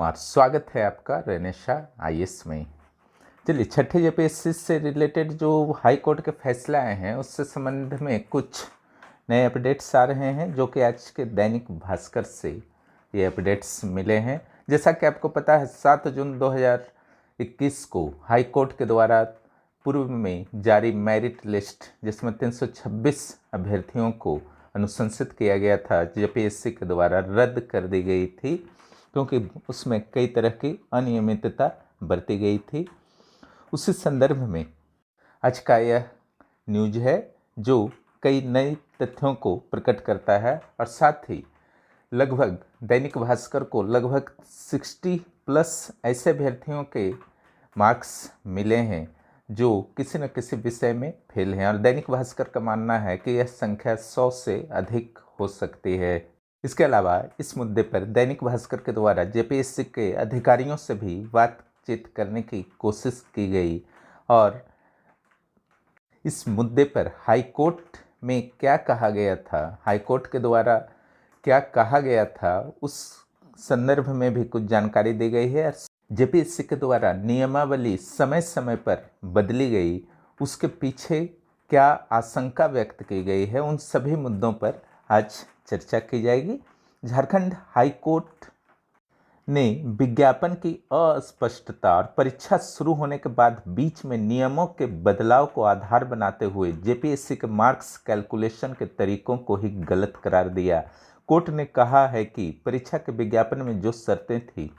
कुमार, स्वागत है आपका रेनेशा आईएएस में। चलिए, छठे जेपीएससी से रिलेटेड जो हाई कोर्ट के फैसले आए हैं उससे संबंध में कुछ नए अपडेट्स आ रहे हैं जो कि आज के दैनिक भास्कर से ये अपडेट्स मिले हैं। जैसा कि आपको पता है, 7 जून 2021 को हाई कोर्ट के द्वारा पूर्व में जारी मेरिट लिस्ट, जिसमें 326 अभ्यर्थियों को अनुशंसित किया गया था, जेपीएससी के द्वारा रद्द कर दी गई थी क्योंकि उसमें कई तरह की अनियमितता बरती गई थी। उसी संदर्भ में आज का यह न्यूज है जो कई नए तथ्यों को प्रकट करता है और साथ ही लगभग दैनिक भास्कर को लगभग 60+ ऐसे अभ्यर्थियों के मार्क्स मिले हैं जो किसी न किसी विषय में फेल हैं और दैनिक भास्कर का मानना है कि यह संख्या 100 से अधिक हो सकती है। इसके अलावा इस मुद्दे पर दैनिक भास्कर के द्वारा जेपीएससी के अधिकारियों से भी बातचीत करने की कोशिश की गई और इस मुद्दे पर हाई कोर्ट में क्या कहा गया था, हाई कोर्ट के द्वारा क्या कहा गया था, उस संदर्भ में भी कुछ जानकारी दी गई है। जेपीएससी के द्वारा नियमावली समय समय पर बदली गई, उसके पीछे क्या आशंका व्यक्त की गई है, उन सभी मुद्दों पर आज चर्चा की जाएगी। झारखंड हाई कोर्ट ने विज्ञापन की अस्पष्टता और परीक्षा शुरू होने के बाद बीच में नियमों के बदलाव को आधार बनाते हुए जेपीएससी के मार्क्स कैलकुलेशन के तरीकों को ही गलत करार दिया। कोर्ट ने कहा है कि परीक्षा के विज्ञापन में जो शर्तें थी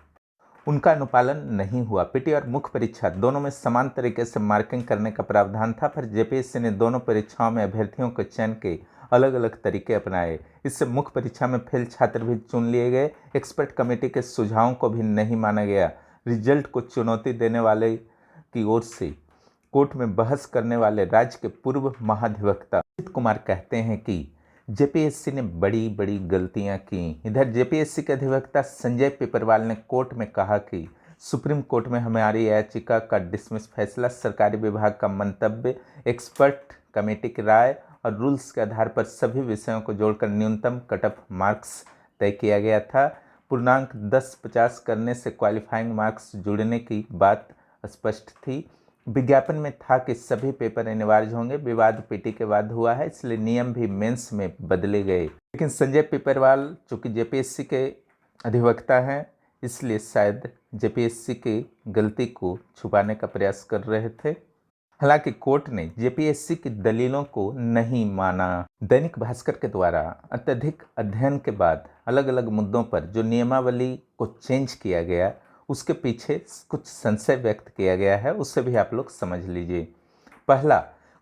उनका अनुपालन नहीं हुआ। पीटी और मुख्य परीक्षा दोनों में समान तरीके से मार्किंग करने का प्रावधान था, पर जेपीएससी ने दोनों परीक्षाओं में अभ्यर्थियों के चयन के अलग अलग तरीके अपनाए। इससे मुख्य परीक्षा में फेल छात्र भी चुन लिए गए। एक्सपर्ट कमेटी के सुझावों को भी नहीं माना गया। रिजल्ट को चुनौती देने वाले की ओर से कोर्ट में बहस करने वाले राज्य के पूर्व महाधिवक्ता अमित कुमार कहते हैं कि जेपीएससी ने बड़ी बड़ी गलतियां की। इधर जेपीएससी के अधिवक्ता संजय पेपरवाल ने कोर्ट में कहा कि सुप्रीम कोर्ट में हमारी याचिका का डिसमिस फैसला, सरकारी विभाग का मंतव्य, एक्सपर्ट कमेटी की राय और रूल्स के आधार पर सभी विषयों को जोड़कर न्यूनतम कट ऑफ मार्क्स तय किया गया था। पूर्णांक 10-50 करने से क्वालिफाइंग मार्क्स जुड़ने की बात स्पष्ट थी। विज्ञापन में था कि सभी पेपर अनिवार्य होंगे। विवाद पीटी के बाद हुआ है, इसलिए नियम भी मेंस में बदले गए। लेकिन संजय पेपरवाल चूंकि जेपीएससी के अधिवक्ता हैं, इसलिए शायद जेपीएससी की गलती को छुपाने का प्रयास कर रहे थे। हालांकि कोर्ट ने जेपीएससी की दलीलों को नहीं माना। दैनिक भास्कर के द्वारा अत्यधिक अध्ययन के बाद अलग अलग मुद्दों पर जो नियमावली को चेंज किया गया, उसके पीछे कुछ संशय व्यक्त किया गया है, उससे भी आप लोग समझ लीजिए। पहला,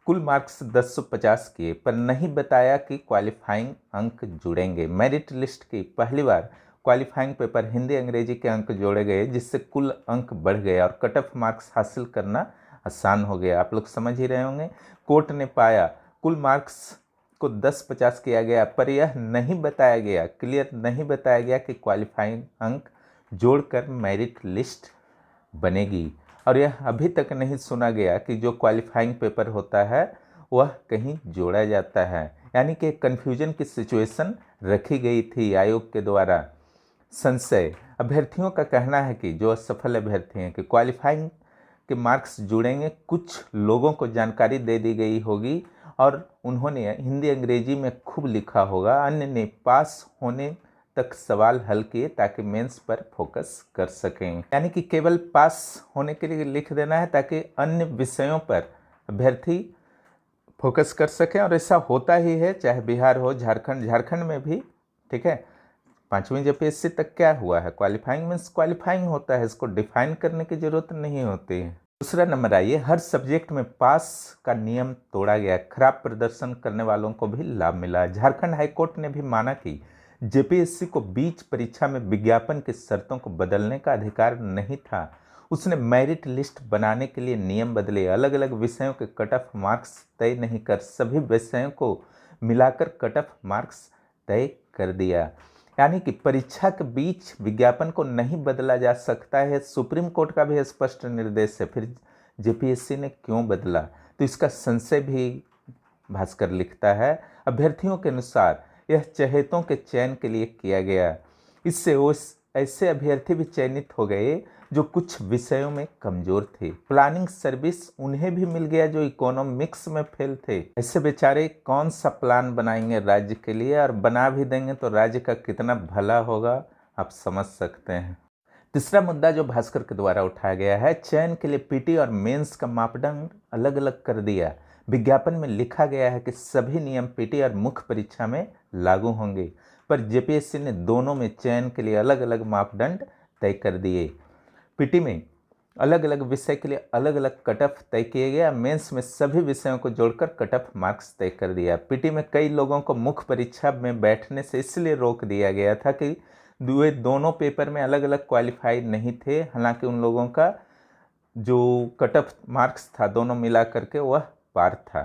कुल मार्क्स 1050 किए पर नहीं बताया कि क्वालिफाइंग अंक जुड़ेंगे। मेरिट लिस्ट की पहली बार क्वालिफाइंग पेपर हिंदी अंग्रेजी के अंक जोड़े गए, जिससे कुल अंक बढ़ गया और कट ऑफ मार्क्स हासिल करना आसान हो गया। आप लोग समझ ही रहे होंगे। कोर्ट ने पाया कुल मार्क्स को 1050 किया गया, पर यह नहीं बताया गया, क्लियर नहीं बताया गया कि क्वालिफाइंग अंक जोड़कर मेरिट लिस्ट बनेगी। और यह अभी तक नहीं सुना गया कि जो क्वालिफाइंग पेपर होता है वह कहीं जोड़ा जाता है, यानी कि कन्फ्यूजन की सिचुएशन रखी गई थी आयोग के द्वारा। संशय, अभ्यर्थियों का कहना है कि जो असफल अभ्यर्थी हैं कि क्वालिफाइंग के मार्क्स जुड़ेंगे। कुछ लोगों को जानकारी दे दी गई होगी और उन्होंने हिंदी अंग्रेजी में खूब लिखा होगा, अन्य ने पास होने तक सवाल हल किए ताकि मेंस पर फोकस कर सकें। यानी कि केवल पास होने के लिए लिख देना है ताकि अन्य विषयों पर अभ्यर्थी फोकस कर सकें, और ऐसा होता ही है, चाहे बिहार हो, झारखंड में भी। ठीक है, 5वीं जेपीएससी तक क्या हुआ है, क्वालिफाइंग मीन्स क्वालिफाइंग होता है, इसको डिफाइन करने की जरूरत नहीं होती है। दूसरा नंबर आइए, हर सब्जेक्ट में पास का नियम तोड़ा गया। खराब प्रदर्शन करने वालों को भी लाभ मिला। झारखंड हाईकोर्ट ने भी माना कि जेपीएससी को बीच परीक्षा में विज्ञापन की शर्तों को बदलने का अधिकार नहीं था। उसने मेरिट लिस्ट बनाने के लिए नियम बदले, अलग अलग विषयों के कट ऑफ मार्क्स तय नहीं कर सभी विषयों को मिलाकर कट ऑफ मार्क्स तय कर दिया। यानी कि परीक्षा के बीच विज्ञापन को नहीं बदला जा सकता है। सुप्रीम कोर्ट का भी स्पष्ट निर्देश है, फिर जेपीएससी ने क्यों बदला, तो इसका संशय भी भास्कर लिखता है। अभ्यर्थियों के अनुसार यह चहेतों के चयन के लिए किया गया। इससे ऐसे अभ्यर्थी भी चयनित हो गए जो कुछ विषयों में कमजोर थे। प्लानिंग सर्विस उन्हें भी मिल गया जो इकोनॉमिक्स में फेल थे। ऐसे बेचारे कौन सा प्लान बनाएंगे राज्य के लिए, और बना भी देंगे तो राज्य का कितना भला होगा आप समझ सकते हैं। तीसरा मुद्दा जो भास्कर के द्वारा उठाया गया है, चयन के लिए पीटी और मेंस का मापदंड अलग अलग कर दिया। विज्ञापन में लिखा गया है कि सभी नियम पीटी और मुख्य परीक्षा में लागू होंगे, पर जेपीएससी ने दोनों में चयन के लिए अलग अलग मापदंड तय कर दिए। पीटी में अलग अलग विषय के लिए अलग अलग कट ऑफ तय किए गया। मेंस में सभी विषयों को जोड़कर कट ऑफ मार्क्स तय कर दिया। पीटी में कई लोगों को मुख्य परीक्षा में बैठने से इसलिए रोक दिया गया था कि वे दोनों पेपर में अलग अलग क्वालिफाइड नहीं थे। हालांकि उन लोगों का जो कट ऑफ मार्क्स था दोनों मिला करके वह पार था।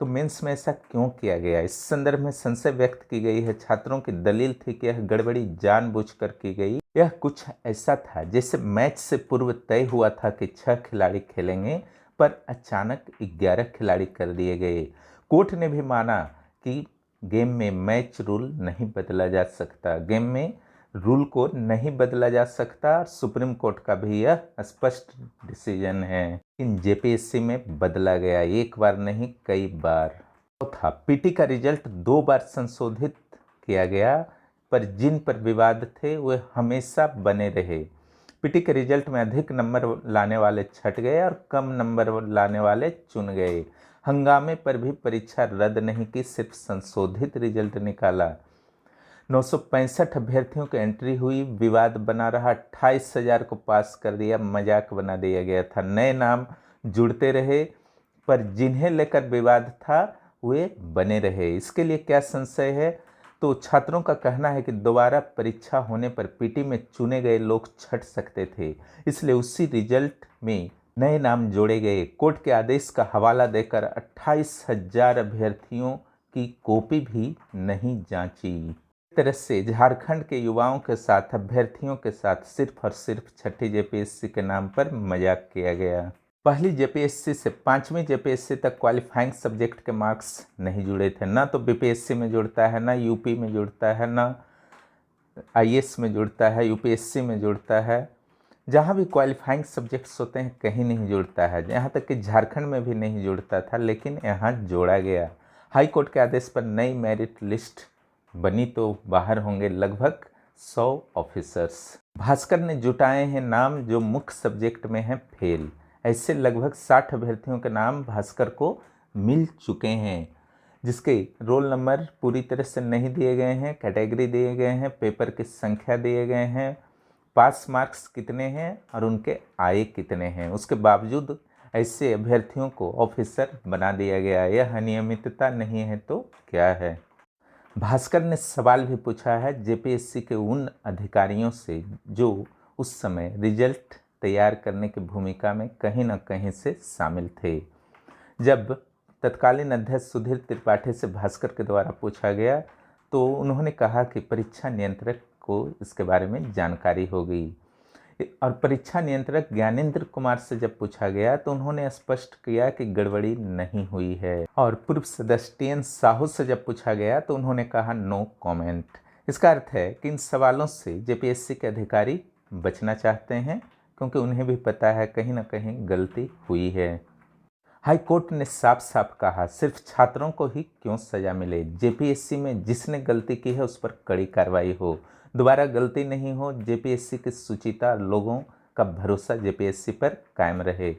तो मेंस में ऐसा क्यों किया गया, इस संदर्भ में संशय व्यक्त की गई है। छात्रों की दलील थी कि यह गड़बड़ी जानबूझकर की गई। यह कुछ ऐसा था जैसे मैच से पूर्व तय हुआ था कि 6 खिलाड़ी खेलेंगे, पर अचानक 11 खिलाड़ी कर दिए गए। कोर्ट ने भी माना कि गेम में मैच रूल नहीं बदला जा सकता, गेम में रूल को नहीं बदला जा सकता। सुप्रीम कोर्ट का भी यह स्पष्ट डिसीजन है। इन जेपीएससी में बदला गया, एक बार नहीं कई बार। चौथा, पीटी का रिजल्ट 2 बार संशोधित किया गया, पर जिन पर विवाद थे वे हमेशा बने रहे। पीटी के रिजल्ट में अधिक नंबर लाने वाले छट गए और कम नंबर लाने वाले चुन गए। हंगामे पर भी परीक्षा रद्द नहीं की, सिर्फ संशोधित रिजल्ट निकाला। 965 अभ्यर्थियों की एंट्री हुई, विवाद बना रहा। 28,000 को पास कर दिया, मजाक बना दिया गया था। नए नाम जुड़ते रहे, पर जिन्हें लेकर विवाद था वे बने रहे। इसके लिए क्या संशय है? तो छात्रों का कहना है कि दोबारा परीक्षा होने पर पीटी में चुने गए लोग छट सकते थे, इसलिए उसी रिजल्ट में नए नाम जोड़े गए। कोर्ट के आदेश का हवाला देकर 28,000 अभ्यर्थियों की कॉपी भी नहीं जांची। इस तरह से झारखंड के युवाओं के साथ, अभ्यर्थियों के साथ सिर्फ और सिर्फ छठी जेपीएससी के नाम पर मजाक किया गया। पहली जेपीएससी से 5वीं जेपीएससी तक क्वालिफाइंग सब्जेक्ट के मार्क्स नहीं जुड़े थे। ना तो बीपीएससी में जुड़ता है, ना यूपी में जुड़ता है, ना आईएएस में जुड़ता है, यूपीएससी में जुड़ता है। जहाँ भी क्वालिफाइंग सब्जेक्ट्स होते हैं कहीं नहीं जुड़ता है। यहाँ तक कि झारखंड में भी नहीं जुड़ता था, लेकिन यहाँ जोड़ा गया। हाई कोर्ट के आदेश पर नई मेरिट लिस्ट बनी तो बाहर होंगे लगभग 100 ऑफिसर्स। भास्कर ने जुटाए हैं नाम जो मुख्य सब्जेक्ट में हैं फेल। ऐसे लगभग 60 अभ्यर्थियों के नाम भास्कर को मिल चुके हैं, जिसके रोल नंबर पूरी तरह से नहीं दिए गए हैं, कैटेगरी दिए गए हैं, पेपर की संख्या दिए गए हैं, पास मार्क्स कितने हैं और उनके आए कितने हैं। उसके बावजूद ऐसे अभ्यर्थियों को ऑफिसर बना दिया गया। यह अनियमितता नहीं है तो क्या है? भास्कर ने सवाल भी पूछा है जेपीएससी के उन अधिकारियों से जो उस समय रिजल्ट तैयार करने की भूमिका में कहीं न कहीं से शामिल थे। जब तत्कालीन अध्यक्ष सुधीर त्रिपाठी से भास्कर के द्वारा पूछा गया तो उन्होंने कहा कि परीक्षा नियंत्रक को इसके बारे में जानकारी हो गई। और परीक्षा नियंत्रक ज्ञानेंद्र कुमार से जब पूछा गया तो उन्होंने स्पष्ट किया कि गड़बड़ी नहीं हुई है। और पूर्व सदस्य टीएन साहू से जब पूछा गया तो उन्होंने कहा नो कमेंट। इसका अर्थ है कि इन सवालों से जेपीएससी के अधिकारी बचना चाहते हैं, क्योंकि उन्हें भी पता है कहीं ना कहीं गलती हुई है। हाई कोर्ट ने साफ साफ कहा सिर्फ छात्रों को ही क्यों सजा मिले, जेपीएससी में जिसने गलती की है उस पर कड़ी कार्रवाई हो, दोबारा गलती नहीं हो। जेपीएससी के सुचिता लोगों का भरोसा जेपीएससी पर कायम रहे।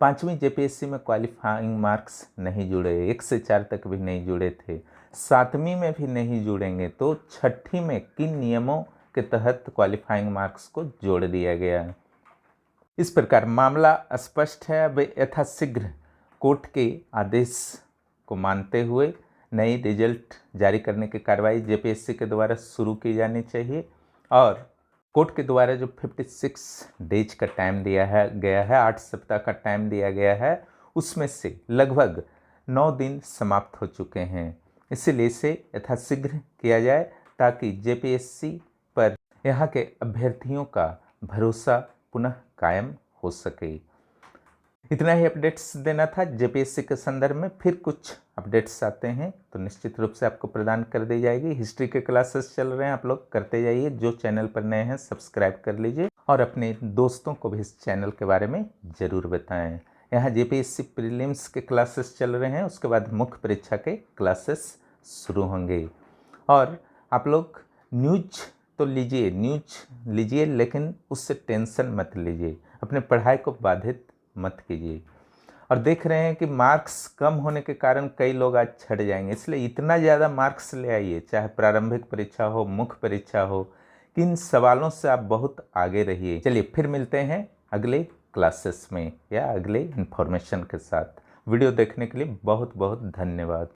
5वीं जेपीएससी में क्वालिफाइंग मार्क्स नहीं जुड़े, 1 से 4 तक भी नहीं जुड़े थे। 7वीं में भी नहीं जुड़ेंगे तो 6ठी में किन नियमों के तहत क्वालिफाइंग मार्क्स को जोड़ दिया गया? इस प्रकार मामला स्पष्ट है। अब यथाशीघ्र कोर्ट के आदेश को मानते हुए नई रिजल्ट जारी करने की कार्रवाई जेपीएससी के द्वारा शुरू की जानी चाहिए। और कोर्ट के द्वारा जो 56 डेज का टाइम दिया गया है, 8 सप्ताह का टाइम दिया गया है, उसमें से लगभग 9 दिन समाप्त हो चुके हैं। इसीलिए इसे यथाशीघ्र किया जाए ताकि जेपीएससी पर यहाँ के अभ्यर्थियों का भरोसा पुनः कायम हो सके। इतना ही अपडेट्स देना था जेपीएससी के संदर्भ में। फिर कुछ अपडेट्स आते हैं तो निश्चित रूप से आपको प्रदान कर दी जाएगी। हिस्ट्री के क्लासेस चल रहे हैं, आप लोग करते जाइए। जो चैनल पर नए हैं सब्सक्राइब कर लीजिए और अपने दोस्तों को भी इस चैनल के बारे में ज़रूर बताएं। यहाँ जेपीएससी प्रीलिम्स के क्लासेस चल रहे हैं, उसके बाद मुख्य परीक्षा के क्लासेस शुरू होंगे। और आप लोग न्यूज तो लीजिए, न्यूज लीजिए, लेकिन उससे टेंशन मत लीजिए, अपने पढ़ाई को बाधित मत कीजिए। और देख रहे हैं कि मार्क्स कम होने के कारण कई लोग आज छट जाएंगे, इसलिए इतना ज़्यादा मार्क्स ले आइए, चाहे प्रारंभिक परीक्षा हो, मुख्य परीक्षा हो, कि इन सवालों से आप बहुत आगे रहिए। चलिए फिर मिलते हैं अगले क्लासेस में या अगले इन्फॉर्मेशन के साथ। वीडियो देखने के लिए बहुत बहुत धन्यवाद।